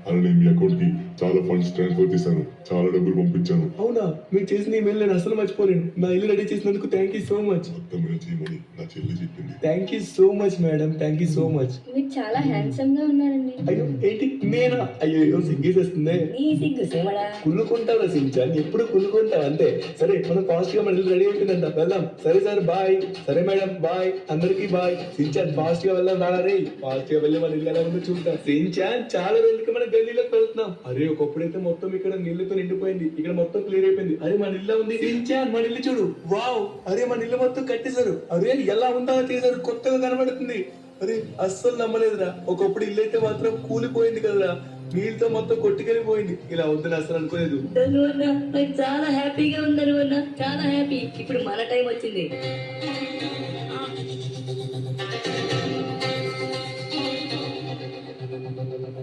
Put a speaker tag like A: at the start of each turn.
A: అలానే మీ అకౌంట్ కి చాలా ఫండ్స్ ట్రాన్స్ఫర్ చేశాను, చాలా డబ్బులు పంపించాను.
B: అవునా? మీరు చేసిన ఈమెయిల్ నేను అసలు మర్చిపోలేను. నా ఇల్లు రెడీ చేసినందుకు థ్యాంక్ యూ సో మచ్.
A: మొత్తం మీద చేయమని నా చెల్లి చెప్పింది.
B: Thank you so much madam, thank you so much.
C: మీరు చాలా హ్యాండ్సమ్ గా ఉన్నారండి.
B: అయ్యో ఏంటి నేనా? అయ్యో సిగ్గేసేస్తుంది.
C: నీ సిగ్గు సేవడా.
B: కుళ్ళుకుంటావు సించాన్, ఎప్పుడు కుళ్ళుకుంటావు అంతే. సరే మనం ఫాస్ట్ గా మన ఇల్లు రెడీ అయిపోయిందంట, వెళ్దాం. సరే సార్ బాయ్. సరే మేడం బాయ్, అందరికి బాయ్. సించాన్ ఫాస్ట్ గా వెళ్దాం రారే. ఫాస్ట్ గా వెళ్ళి మన ఇల్లు ఎలా ఉందో చూద్దాం. సించాన్ చాలా రోజులకి మన గల్లీలోకి వెళ్తున్నాం. అరే ఒకప్పుడైతే మొత్తం ఇక్కడ నీళ్లతో నిండిపోయింది, ఇక్కడ మొత్తం క్లియర్ అయిపోయింది. అరే మన ఇల్లు ఉంది సించాన్, మన ఇల్లు చూడు. వావ్, అరే మన ఇల్లు మొత్తం కట్టేశారు. అరే ఎలా ఉందా చేశారు, కొత్తగా కనబడుతుంది. అరే అస్సలు నమ్మలేదురా, ఒకప్పుడు ఇల్లు అయితే మాత్రం కూలిపోయింది కదరా, నీళ్ళతో మొత్తం కొట్టుకెళ్ళిపోయింది. ఇలా అవుతుంది అసలు అనుకోలేదు.
C: నాకు చాలా హ్యాపీగా ఉందను అన్న, చాలా హ్యాపీ. ఇప్పుడు మన టైం వచ్చింది.